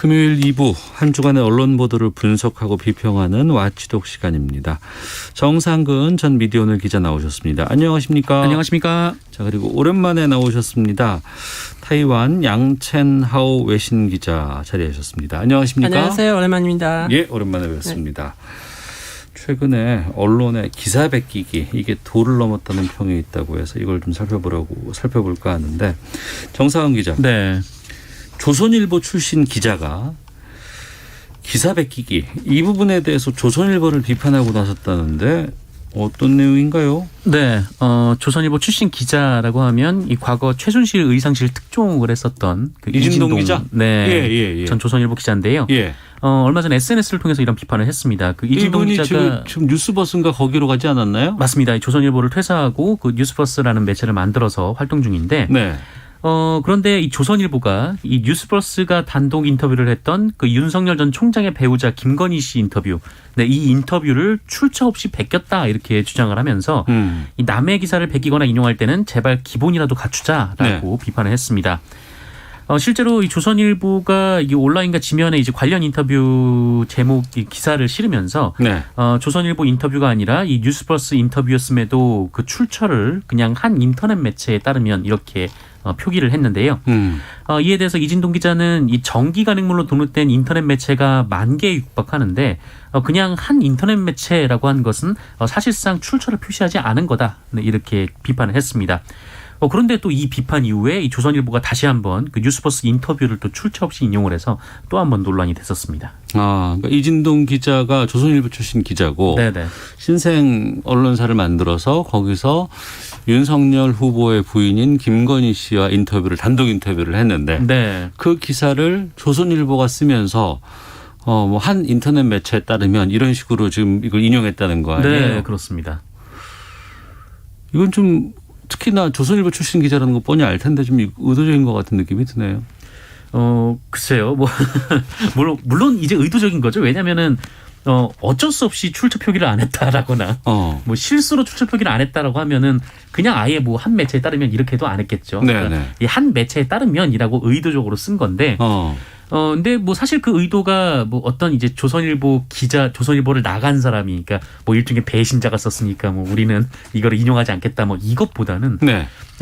금요일 2부 한 주간의 언론 보도를 분석하고 비평하는 와치독 시간입니다. 정상근 전 미디어오늘 기자 나오셨습니다. 안녕하십니까? 안녕하십니까? 자, 그리고 오랜만에 나오셨습니다. 타이완 양첸하오 외신 기자 자리하셨습니다. 안녕하십니까? 안녕하세요. 오랜만입니다. 예, 오랜만에 뵙습니다. 최근에 언론에 기사 베끼기 이게 도를 넘었다는 평이 있다고 해서 이걸 좀 살펴볼까 하는데 정상근 기자. 네. 조선일보 출신 기자가 기사 베끼기 이 부분에 대해서 조선일보를 비판하고 나섰다는데 어떤 내용인가요? 네. 조선일보 출신 기자라고 하면 이 과거 최순실 의상실 특종을 했었던 그 이진동 기자? 네. 예. 전 조선일보 기자인데요. 예. 얼마 전 SNS를 통해서 이런 비판을 했습니다. 그 이진동 이분이 기자가 지금 뉴스버스인가 거기로 가지 않았나요? 맞습니다. 조선일보를 퇴사하고 그 뉴스버스라는 매체를 만들어서 활동 중인데 네. 그런데 이 조선일보가 이 뉴스버스가 단독 인터뷰를 했던 그 윤석열 전 총장의 배우자 김건희 씨 인터뷰, 네, 이 인터뷰를 출처 없이 베꼈다 이렇게 주장을 하면서 이 남의 기사를 베끼거나 인용할 때는 제발 기본이라도 갖추자라고 비판을 했습니다. 실제로 이 조선일보가 이 온라인과 지면에 이제 관련 인터뷰 제목 기사를 실으면서 조선일보 인터뷰가 아니라 이 뉴스버스 인터뷰였음에도 그 출처를 그냥 한 인터넷 매체에 따르면 이렇게 표기를 했는데요. 이에 대해서 이진동 기자는 이 정기 간행물로 등록된 인터넷 매체가 10,000개에 육박하는데 그냥 한 인터넷 매체라고 한 것은 사실상 출처를 표시하지 않은 거다. 네, 이렇게 비판을 했습니다. 그런데 또 이 비판 이후에 이 조선일보가 다시 한번 그 뉴스버스 인터뷰를 또 출처 없이 인용을 해서 또 한번 논란이 됐었습니다. 그러니까 이진동 기자가 조선일보 출신 기자고 네네. 신생 언론사를 만들어서 거기서 윤석열 후보의 부인인 김건희 씨와 단독 인터뷰를 했는데 네. 그 기사를 조선일보가 쓰면서 한 인터넷 매체에 따르면 이런 식으로 지금 이걸 인용했다는 거 아니에요? 네, 그렇습니다. 이건 좀 특히나 조선일보 출신 기자라는 거 뻔히 알 텐데 좀 의도적인 것 같은 느낌이 드네요. 글쎄요. 물론 이제 의도적인 거죠. 왜냐면은 어쩔 수 없이 출처 표기를 안 했다라거나 뭐 실수로 출처 표기를 안 했다라고 하면은 그냥 아예 뭐 한 매체에 따르면 이렇게 해도 안 했겠죠. 그러니까 이 한 매체에 따르면이라고 의도적으로 쓴 건데 근데 뭐 사실 그 의도가 뭐 어떤 이제 조선일보를 나간 사람이 그러니까 뭐 일종의 배신자가 썼으니까 뭐 우리는 이거를 인용하지 않겠다 뭐 이것보다는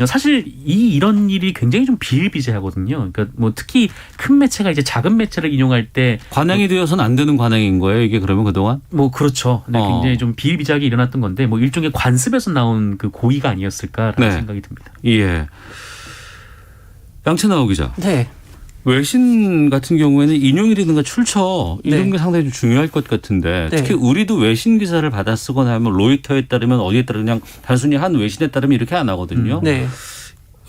사실 이런 일이 굉장히 좀 비일비재하거든요. 그러니까 뭐 특히 큰 매체가 이제 작은 매체를 인용할 때 관행이 되어서는 안 되는 관행인 거예요. 이게 그러면 그동안? 뭐 그렇죠. 네, 굉장히 좀 비일비재하게 일어났던 건데 뭐 일종의 관습에서 나온 그 고의가 아니었을까라는 생각이 듭니다. 예. 양채나오 기자. 네. 외신 같은 경우에는 인용이라든가 출처 이런 게 상당히 좀 중요할 것 같은데 특히 우리도 외신 기사를 받아 쓰거나 하면 로이터에 따르면 어디에 따르면 그냥 단순히 한 외신에 따르면 이렇게 안 하거든요.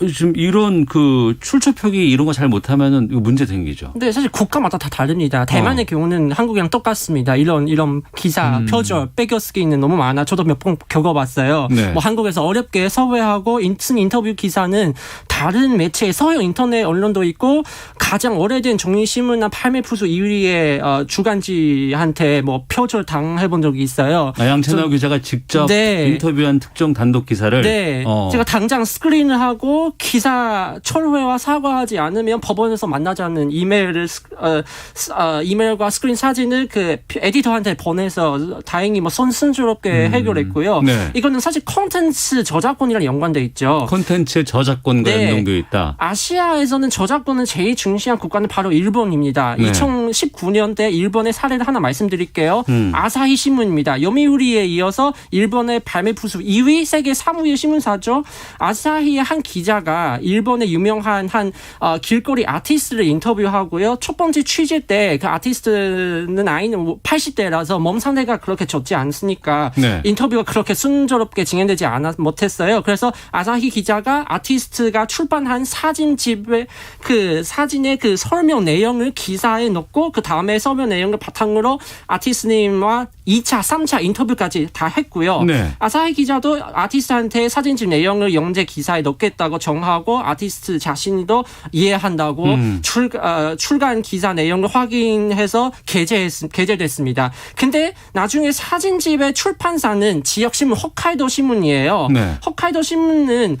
지금 이런 그 출처 표기 이런 거 잘 못하면은 이거 문제 생기죠. 근데 사실 국가마다 다 다릅니다. 대만의 경우는 한국이랑 똑같습니다. 이런 기사, 표절, 빼겨쓰기는 너무 많아. 저도 몇 번 겪어봤어요. 뭐 한국에서 어렵게 섭외하고 쓴 인터뷰 기사는 다른 매체의 서양 인터넷 언론도 있고 가장 오래된 종이신문이나 팔매푸수 2위의 주간지한테 뭐 표절 당해본 적이 있어요. 양채나오 기자가 직접 인터뷰한 특정 단독 기사를 제가 당장 스크린을 하고 기사 철회와 사과하지 않으면 법원에서 만나자는 이메일과 스크린 사진을 그 에디터한테 보내서 다행히 뭐 순조롭게 해결했고요. 이거는 사실 콘텐츠 저작권이랑 연관돼 있죠. 콘텐츠 저작권과 연동돼 있다. 아시아에서는 저작권을 제일 중시한 국가는 바로 일본입니다. 2019년대 일본의 사례를 하나 말씀드릴게요. 아사히 신문입니다. 요미우리에 이어서 일본의 발매 부수 2위, 세계 3위의 신문사죠. 아사히의 한 기자가 일본의 유명한 길거리 아티스트를 인터뷰하고요. 첫 번째 취재 때 그 아티스트는 나이는 80대라서 몸 상태가 그렇게 좋지 않으니까 인터뷰가 그렇게 순조롭게 진행되지 못했어요. 그래서 아사히 기자가 아티스트가 출판한 사진집의 그 사진의 그 설명 내용을 기사에 넣고 그 다음에 설명 내용을 바탕으로 아티스트님과 2차, 3차 인터뷰까지 다 했고요. 아사히 기자도 아티스트한테 사진집 내용을 영재 기사에 넣겠다고 정하고 아티스트 자신도 이해한다고 출간 기사 내용을 확인해서 게재됐습니다. 근데 나중에 사진집의 출판사는 지역 신문 홋카이도 신문이에요. 홋카이도 신문은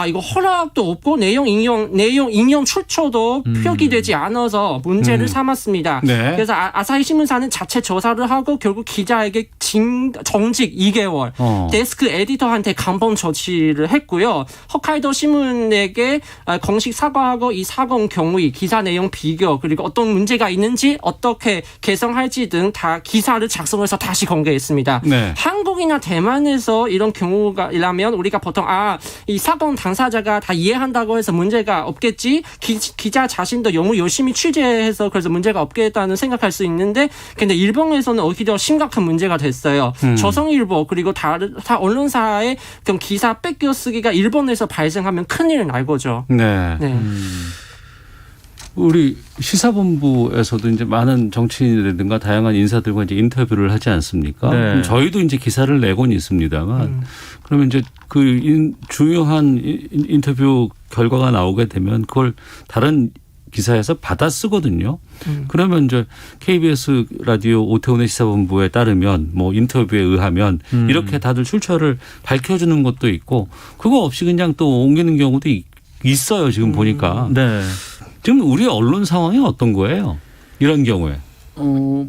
이거 허락도 있고 내용 인용 출처도 표기되지 않아서 문제를 삼았습니다. 네. 그래서 아사히 신문사는 자체 조사를 하고 결국 기자에게 정직 2개월, 데스크 에디터한테 감봉 조치를 했고요. 홋카이도 신문에게 공식 사과하고 이 사건 경위, 기사 내용 비교, 그리고 어떤 문제가 있는지 어떻게 개선할지 등 다 기사를 작성해서 다시 공개했습니다. 네. 한국이나 대만에서 이런 경우가 이라면 우리가 보통 이 사건 당사자가 다 이해한다고 해서 문제가 없겠지, 기자 자신도 너무 열심히 취재해서 그래서 문제가 없겠다는 생각할 수 있는데, 근데 일본에서는 오히려 심각한 문제가 됐어요. 조선일보 그리고 다 언론사의 그런 기사 뺏겨쓰기가 일본에서 발생하면 큰일 날 거죠. 네. 네. 우리 시사본부에서도 이제 많은 정치인이라든가 다양한 인사들과 이제 인터뷰를 하지 않습니까? 네. 저희도 이제 기사를 내곤 있습니다만, 그러면 이제 그 중요한 인터뷰 결과가 나오게 되면 그걸 다른 기사에서 받아 쓰거든요. 그러면 이제 KBS 라디오 오태훈의 시사본부에 따르면 뭐 인터뷰에 의하면 이렇게 다들 출처를 밝혀주는 것도 있고, 그거 없이 그냥 또 옮기는 경우도 있어요. 지금 보니까. 네. 지금 우리 언론 상황이 어떤 거예요? 이런 경우에.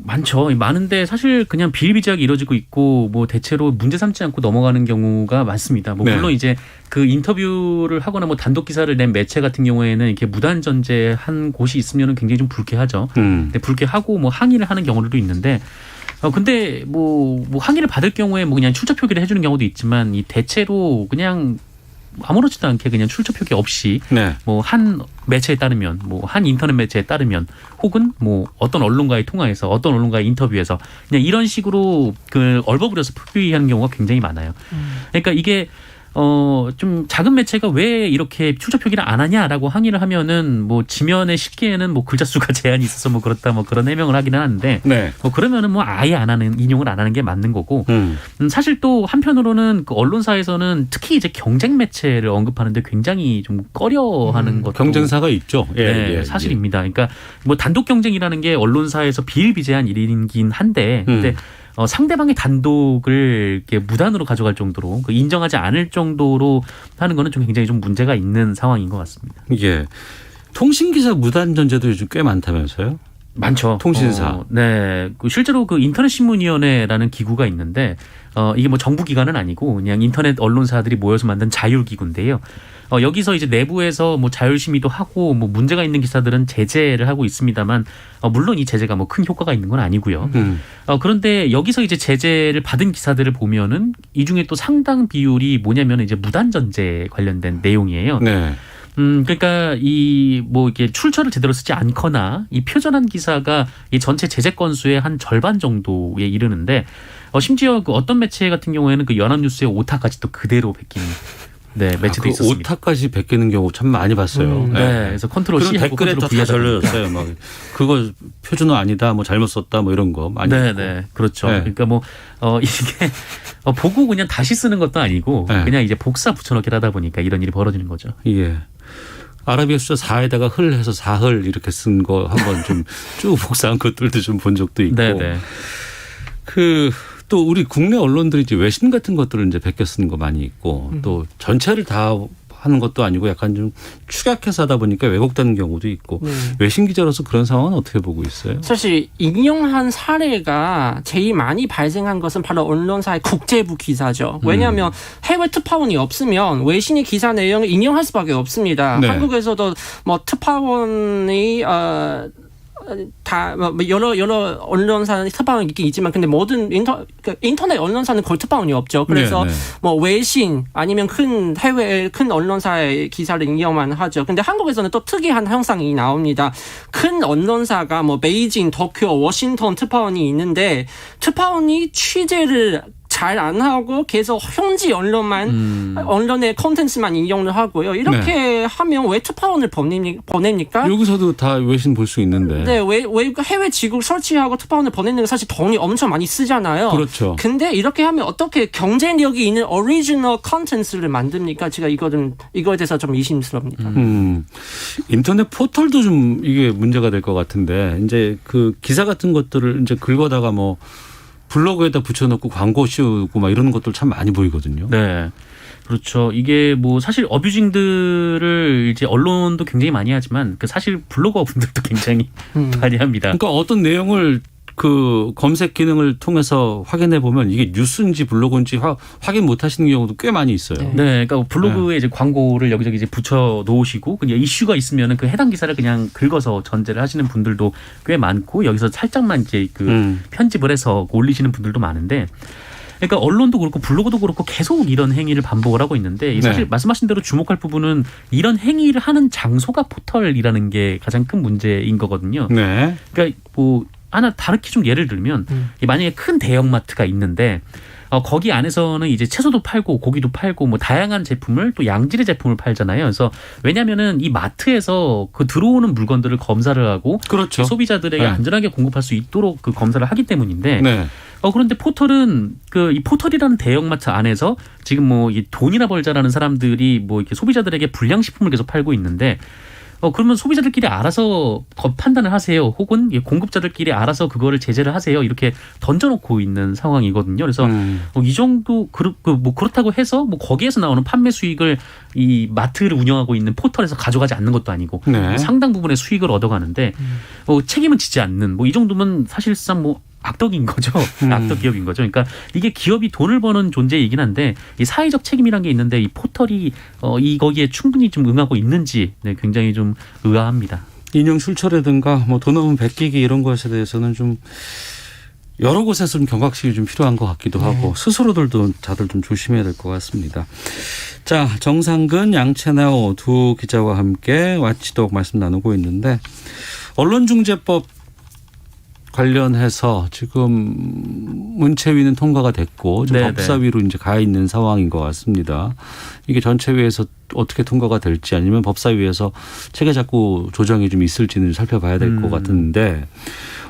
많죠. 많은데 사실 그냥 비일비재하게 이루어지고 있고 뭐 대체로 문제 삼지 않고 넘어가는 경우가 많습니다. 뭐 네. 물론 이제 그 인터뷰를 하거나 뭐 단독 기사를 낸 매체 같은 경우에는 이렇게 무단 전제한 곳이 있으면은 굉장히 좀 불쾌하죠. 근데 불쾌하고 뭐 항의를 하는 경우도 있는데 근데 뭐 항의를 받을 경우에 뭐 그냥 출처 표기를 해주는 경우도 있지만 이 대체로 그냥 아무렇지도 않게 그냥 출처 표기 없이 네. 뭐 한 매체에 따르면 뭐 한 인터넷 매체에 따르면 혹은 뭐 어떤 언론과의 통화에서 어떤 언론과의 인터뷰에서 그냥 이런 식으로 그 얼버무려서 표기하는 경우가 굉장히 많아요. 그러니까 이게 좀 작은 매체가 왜 이렇게 출처 표기를 안 하냐라고 항의를 하면은 뭐 지면에 실기에는 뭐 글자 수가 제한이 있어서 뭐 그렇다 뭐 그런 해명을 하기는 하는데 네. 뭐 그러면은 뭐 아예 안 하는 인용을 안 하는 게 맞는 거고 사실 또 한편으로는 그 언론사에서는 특히 이제 경쟁 매체를 언급하는데 굉장히 좀 꺼려하는 것도 경쟁사가 있죠. 예, 네, 예, 사실입니다. 그러니까 뭐 단독 경쟁이라는 게 언론사에서 비일비재한 일이긴 한데 근데 상대방의 단독을 이렇게 무단으로 가져갈 정도로 인정하지 않을 정도로 하는 거는 좀 굉장히 좀 문제가 있는 상황인 것 같습니다. 예. 통신기사 무단 전제도 요즘 꽤 많다면서요? 많죠. 통신사. 네. 실제로 그 인터넷신문위원회라는 기구가 있는데 이게 뭐 정부 기관은 아니고 그냥 인터넷 언론사들이 모여서 만든 자율기구인데요. 여기서 이제 내부에서 뭐 자율심의도 하고 뭐 문제가 있는 기사들은 제재를 하고 있습니다만 물론 이 제재가 뭐 큰 효과가 있는 건 아니고요. 그런데 여기서 이제 제재를 받은 기사들을 보면은 이 중에 또 상당 비율이 뭐냐면 이제 무단 전제 관련된 내용이에요. 네. 그러니까 이 뭐 이게 출처를 제대로 쓰지 않거나 이 표절한 기사가 이 전체 제재 건수의 한 절반 정도에 이르는데 심지어 그 어떤 매체 같은 경우에는 그 연합뉴스의 오타까지 또 그대로 베끼는 매체도 그 있었습니다. 오타까지 베끼는 경우 참 많이 봤어요. 네. 그래서 컨트롤 C 하고 댓글에 컨트롤 다 절려졌어요. 막 그거 표준어 아니다, 뭐 잘못 썼다, 뭐 이런 거 많이. 네, 그렇죠. 네. 그러니까 뭐 이게 보고 그냥 다시 쓰는 것도 아니고 네. 그냥 이제 복사 붙여넣기를 하다 보니까 이런 일이 벌어지는 거죠. 예. 아라비아 숫자 4에다가 흘 해서 사흘 이렇게 쓴 거 한번 좀 쭉 복사한 것들도 좀 본 적도 있고. 네. 또 우리 국내 언론들이 이제 외신 같은 것들을 이제 베껴 쓰는 거 많이 있고 또 전체를 다 하는 것도 아니고 약간 좀 축약해서 하다 보니까 왜곡되는 경우도 있고 외신 기자로서 그런 상황은 어떻게 보고 있어요? 사실 인용한 사례가 제일 많이 발생한 것은 바로 언론사의 국제부 기사죠. 왜냐하면 해외 특파원이 없으면 외신의 기사 내용을 인용할 수밖에 없습니다. 네. 한국에서도 뭐 특파원이 다 여러 언론사 특파원이 있긴 있지만 근데 모든 인터넷 언론사는 거의 특파원이 없죠. 그래서 뭐 외신 아니면 큰 해외 큰 언론사의 기사를 인용만 하죠. 근데 한국에서는 또 특이한 현상이 나옵니다. 큰 언론사가 뭐 베이징, 도쿄, 워싱턴 특파원이 있는데 특파원이 취재를 잘 안 하고 계속 현지 언론의 콘텐츠만 인용을 하고요. 이렇게 하면 왜 특파원을 보냅니까? 여기서도 다 외신 볼 수 있는데. 네, 왜 해외 지국 설치하고 특파원을 보내는 게 사실 돈이 엄청 많이 쓰잖아요. 그렇죠. 근데 이렇게 하면 어떻게 경쟁력이 있는 오리지널 콘텐츠를 만듭니까? 제가 이거에 대해서 좀 의심스럽니다. 인터넷 포털도 좀 이게 문제가 될 것 같은데 이제 그 기사 같은 것들을 이제 긁어다가 뭐 블로그에다 붙여놓고 광고 씌우고 막 이런 것들 참 많이 보이거든요. 네. 그렇죠. 이게 뭐 사실 어뷰징들을 이제 언론도 굉장히 많이 하지만 그 사실 블로거 분들도 굉장히 많이 합니다. 그러니까 어떤 내용을 그 검색 기능을 통해서 확인해 보면 이게 뉴스인지 블로그인지 확인 못 하시는 경우도 꽤 많이 있어요. 네, 그러니까 블로그에 이제 광고를 여기저기 이제 붙여 놓으시고 그냥 이슈가 있으면은 그 해당 기사를 그냥 긁어서 전제를 하시는 분들도 꽤 많고 여기서 살짝만 이제 그 편집을 해서 올리시는 분들도 많은데. 그러니까 언론도 그렇고 블로그도 그렇고 계속 이런 행위를 반복을 하고 있는데 사실 말씀하신 대로 주목할 부분은 이런 행위를 하는 장소가 포털이라는 게 가장 큰 문제인 거거든요. 네. 그러니까 뭐 하나 다르게 좀 예를 들면 만약에 큰 대형마트가 있는데 거기 안에서는 이제 채소도 팔고 고기도 팔고 뭐 다양한 제품을 또 양질의 제품을 팔잖아요. 그래서 왜냐하면은 이 마트에서 그 들어오는 물건들을 검사를 하고 그렇죠. 소비자들에게 안전하게 공급할 수 있도록 그 검사를 하기 때문인데 네. 그런데 포털은 이 포털이라는 대형마트 안에서 지금 뭐 이 돈이나 벌자라는 사람들이 뭐 이렇게 소비자들에게 불량식품을 계속 팔고 있는데 그러면 소비자들끼리 알아서 판단을 하세요. 혹은 공급자들끼리 알아서 그거를 제재를 하세요. 이렇게 던져놓고 있는 상황이거든요. 그래서 이 정도 뭐 그렇다고 해서 뭐 거기에서 나오는 판매 수익을 이 마트를 운영하고 있는 포털에서 가져가지 않는 것도 아니고 상당 부분의 수익을 얻어가는데 책임은 지지 않는 뭐 이 정도면 사실상 뭐 악덕인 거죠. 악덕 기업인 거죠. 그러니까 이게 기업이 돈을 버는 존재이긴 한데 이 사회적 책임이란 게 있는데 이 포털이 거기에 충분히 좀 응하고 있는지 굉장히 좀 의아합니다. 인용 출처라든가 뭐 돈 없으면 베끼기 이런 것에 대해서는 좀 여러 곳에서 좀 경각심이 좀 필요한 것 같기도 하고 스스로들도 다들 좀 조심해야 될 것 같습니다. 자, 정상근, 양채나오 두 기자와 함께 와치독 말씀 나누고 있는데 언론중재법 관련해서 지금 문체위는 통과가 됐고 법사위로 이제 가 있는 상황인 것 같습니다. 이게 전체위에서 어떻게 통과가 될지 아니면 법사위에서 체계 작구 조정이 좀 있을지는 살펴봐야 될 것 같은데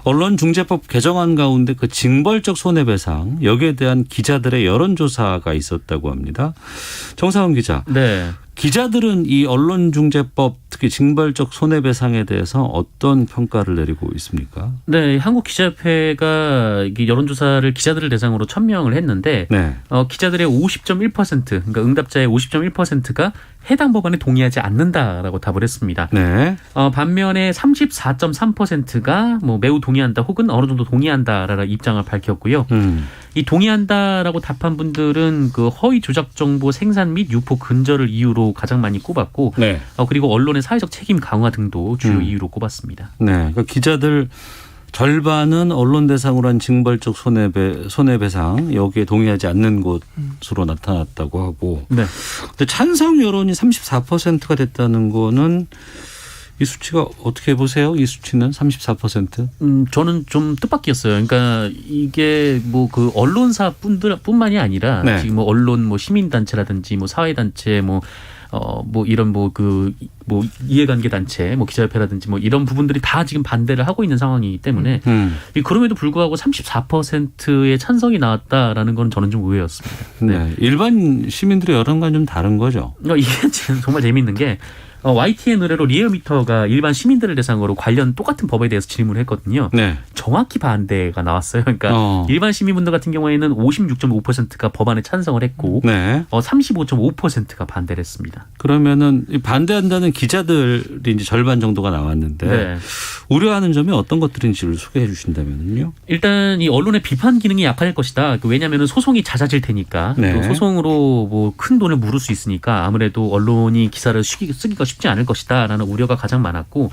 언론중재법 개정안 가운데 그 징벌적 손해배상 여기에 대한 기자들의 여론조사가 있었다고 합니다. 정상훈 기자. 네. 기자들은 이 언론중재법 특히 징벌적 손해배상에 대해서 어떤 평가를 내리고 있습니까? 네, 한국기자협회가 여론조사를 기자들을 대상으로 1,000명을 했는데 기자들의 50.1% 그러니까 응답자의 50.1%가 해당 법안에 동의하지 않는다라고 답을 했습니다. 네. 반면에 34.3%가 뭐 매우 동의한다 혹은 어느 정도 동의한다라는 입장을 밝혔고요. 이 동의한다라고 답한 분들은 그 허위 조작 정보 생산 및 유포 근절을 이유로 가장 많이 꼽았고 그리고 언론의 사회적 책임 강화 등도 주요 이유로 꼽았습니다. 네, 그러니까 기자들 절반은 언론 대상으로 한 징벌적 손해배상 여기에 동의하지 않는 것으로 나타났다고 하고 근데 찬성 여론이 34%가 됐다는 거는 이 수치가 어떻게 보세요? 이 수치는 34%? 저는 좀 뜻밖이었어요. 그러니까 이게 뭐 그 언론사 뿐만이 아니라 지금 뭐 언론 뭐 시민단체라든지 뭐 사회단체 뭐 이런 뭐 이해관계 단체, 뭐 기자협회라든지 뭐 이런 부분들이 다 지금 반대를 하고 있는 상황이기 때문에 그럼에도 불구하고 34%의 찬성이 나왔다라는 건 저는 좀 의외였습니다. 네. 일반 시민들의 여론과는 좀 다른 거죠. 이게 정말 재밌는 게 YTN 의뢰로 리얼미터가 일반 시민들을 대상으로 관련 똑같은 법에 대해서 질문을 했거든요. 정확히 반대가 나왔어요. 그러니까 일반 시민분들 같은 경우에는 56.5%가 법안에 찬성을 했고 35.5%가 반대를 했습니다. 그러면은 반대한다는 기자들이 이제 절반 정도가 나왔는데 우려하는 점이 어떤 것들인지를 소개해 주신다면요. 일단 이 언론의 비판 기능이 약화될 것이다. 왜냐하면 소송이 잦아질 테니까 또 소송으로 뭐 큰 돈을 물을 수 있으니까 아무래도 언론이 기사를 쓰기가 쉽지 않을 것이다라는 우려가 가장 많았고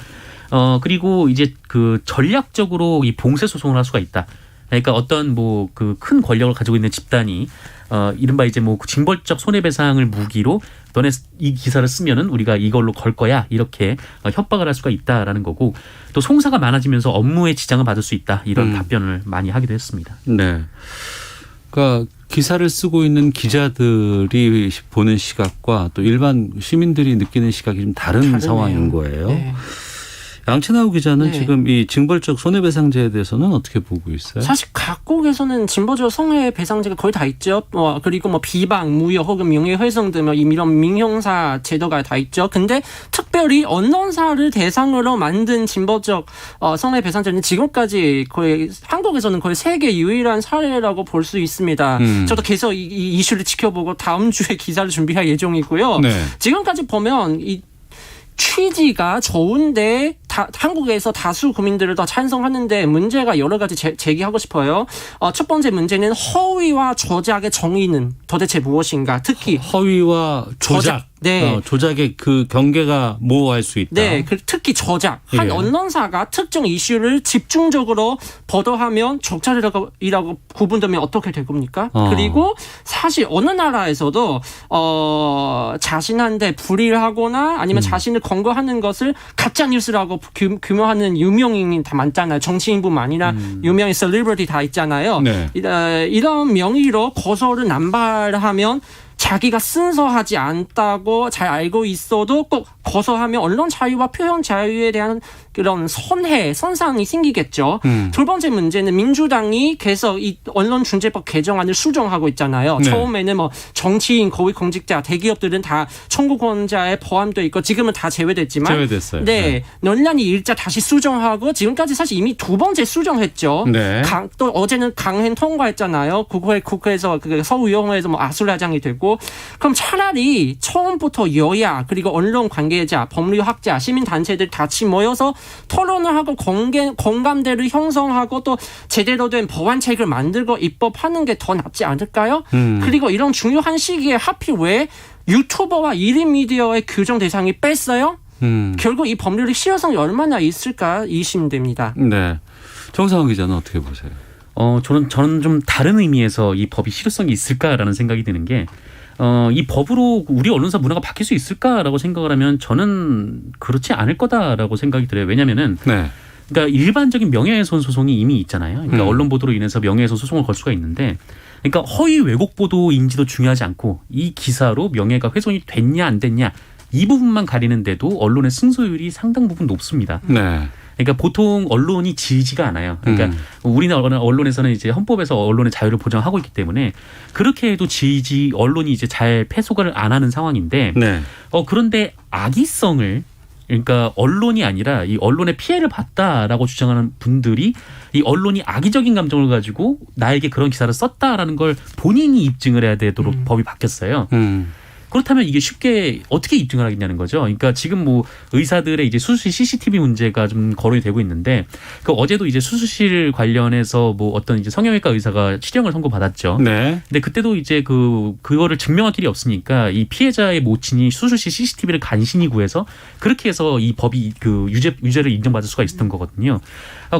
그리고 이제 그 전략적으로 이 봉쇄 소송을 할 수가 있다. 그러니까 어떤 뭐 그 큰 권력을 가지고 있는 집단이 이른바 이제 뭐 징벌적 손해배상을 무기로 너네 이 기사를 쓰면은 우리가 이걸로 걸 거야 이렇게 협박을 할 수가 있다라는 거고 또 송사가 많아지면서 업무에 지장을 받을 수 있다 이런 답변을 많이 하기도 했습니다. 네. 그러니까 기사를 쓰고 있는 기자들이 보는 시각과 또 일반 시민들이 느끼는 시각이 좀 다른 상황인 거예요. 양채나오 기자는 네. 지금 이 징벌적 손해배상제에 대해서는 어떻게 보고 있어요? 사실 각국에서는 징벌적 손해배상제가 거의 다 있죠. 그리고 뭐 비방, 무효 혹은 명예훼손 등 이런 민형사 제도가 다 있죠. 근데 특별히 언론사를 대상으로 만든 징벌적 손해배상제는 지금까지 거의 한국에서는 거의 세계 유일한 사례라고 볼 수 있습니다. 저도 계속 이 이슈를 지켜보고 다음 주에 기사를 준비할 예정이고요. 네. 지금까지 보면 이 취지가 좋은데 한국에서 다수 국민들을 더 찬성하는데 문제가 여러 가지 제기하고 싶어요. 첫 번째 문제는 허위와 조작의 정의는 도대체 무엇인가? 특히 허위와 조작. 네. 조작의 그 경계가 모호할 수 있다. 네, 특히 조작. 한 예. 언론사가 특정 이슈를 집중적으로 보도하면 적절이라고 구분되면 어떻게 될 겁니까? 그리고 사실 어느 나라에서도 자신한테 불의를 하거나 아니면 자신을 권고하는 것을 가짜 뉴스라고 규명하는 유명인이 다 많잖아요. 정치인뿐만 아니라 유명인 셀리브리티 다 있잖아요. 네. 이런 명의로 고소를 남발하면 자기가 순서하지 않다고 잘 알고 있어도 꼭 고소하면 언론 자유와 표현 자유에 대한 그런 선상이 생기겠죠. 두 번째 문제는 민주당이 계속 이 언론중재법 개정안을 수정하고 있잖아요. 네. 처음에는 뭐 정치인, 고위공직자, 대기업들은 다 청구권자에 포함되어 있고 지금은 다 제외됐지만 제외됐어요. 네, 논란이 일자 다시 수정하고 지금까지 사실 이미 두 번째 수정했죠. 네. 또 어제는 강행 통과했잖아요. 국회에서 서울의원회에서 뭐 아수라장이 되고 그럼 차라리 처음부터 여야 그리고 언론 관계자, 법률학자, 시민단체들 같이 모여서 토론을 하고 공감대를 형성하고 또 제대로 된 법안책을 만들고 입법하는 게 더 낫지 않을까요? 그리고 이런 중요한 시기에 하필 왜 유튜버와 1인 미디어의 규정 대상이 뺐어요? 결국 이 법률의 실효성이 얼마나 있을까 의심됩니다. 네. 정상훈 기자는 어떻게 보세요? 저는 좀 다른 의미에서 이 법이 실효성이 있을까라는 생각이 드는 게 이 법으로 우리 언론사 문화가 바뀔 수 있을까라고 생각을 하면 저는 그렇지 않을 거다라고 생각이 들어요. 왜냐면은 네. 그러니까 일반적인 명예훼손 소송이 이미 있잖아요. 그러니까 언론 보도로 인해서 명예훼손 소송을 걸 수가 있는데 그러니까 허위 왜곡 보도인지도 중요하지 않고 이 기사로 명예가 훼손이 됐냐 안 됐냐 이 부분만 가리는데도 언론의 승소율이 상당 부분 높습니다. 네. 그러니까 보통 언론이 지지가 않아요. 그러니까 우리나라 언론에서는 이제 헌법에서 언론의 자유를 보장하고 있기 때문에 그렇게 해도 언론이 이제 잘 패소를 안 하는 상황인데 네. 그런데 악의성을 그러니까 언론이 아니라 이 언론의 피해를 봤다라고 주장하는 분들이 이 언론이 악의적인 감정을 가지고 나에게 그런 기사를 썼다라는 걸 본인이 입증을 해야 되도록 법이 바뀌었어요. 그렇다면 이게 쉽게 어떻게 입증을 하겠냐는 거죠. 그러니까 지금 뭐 의사들의 이제 수술실 CCTV 문제가 좀 거론이 되고 있는데 그 어제도 이제 수술실 관련해서 뭐 어떤 이제 성형외과 의사가 실형을 선고받았죠. 네. 근데 그때도 이제 그거를 증명할 길이 없으니까 이 피해자의 모친이 수술실 CCTV를 간신히 구해서 그렇게 해서 이 법이 그 유죄를 인정받을 수가 있었던 거거든요.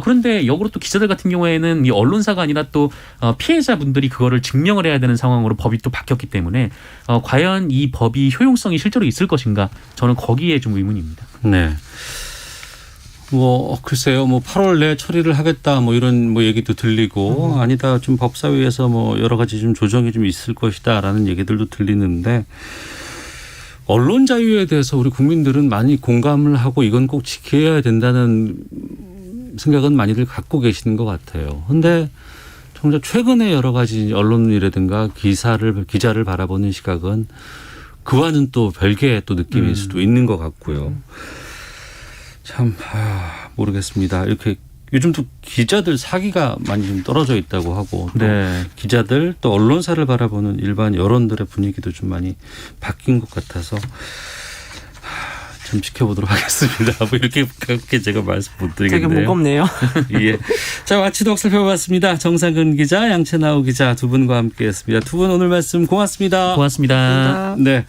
그런데 역으로 또 기자들 같은 경우에는 이 언론사가 아니라 또 피해자분들이 그거를 증명을 해야 되는 상황으로 법이 또 바뀌었기 때문에 과연 이 법이 효용성이 실제로 있을 것인가 저는 거기에 좀 의문입니다. 네. 뭐 글쎄요, 뭐 8월 내 처리를 하겠다, 뭐 이런 뭐 얘기도 들리고 아니다, 좀 법사위에서 뭐 여러 가지 좀 조정이 좀 있을 것이다라는 얘기들도 들리는데 언론 자유에 대해서 우리 국민들은 많이 공감을 하고 이건 꼭 지켜야 된다는 생각은 많이들 갖고 계시는 것 같아요. 그런데 정작 최근에 여러 가지 언론이라든가 기자를 바라보는 시각은 그와는 또 별개의 또 느낌일 수도 있는 것 같고요. 참 모르겠습니다. 이렇게 요즘도 기자들 사기가 많이 좀 떨어져 있다고 하고 또 네. 기자들 또 언론사를 바라보는 일반 여론들의 분위기도 좀 많이 바뀐 것 같아서 좀 지켜보도록 하겠습니다. 뭐 그렇게 제가 말씀 못 드리겠네요. 되게 무겁네요. 예. 자, 와치독 살펴봤습니다. 정상근 기자, 양채나오 기자 두 분과 함께했습니다. 두 분 오늘 말씀 고맙습니다. 고맙습니다. 네.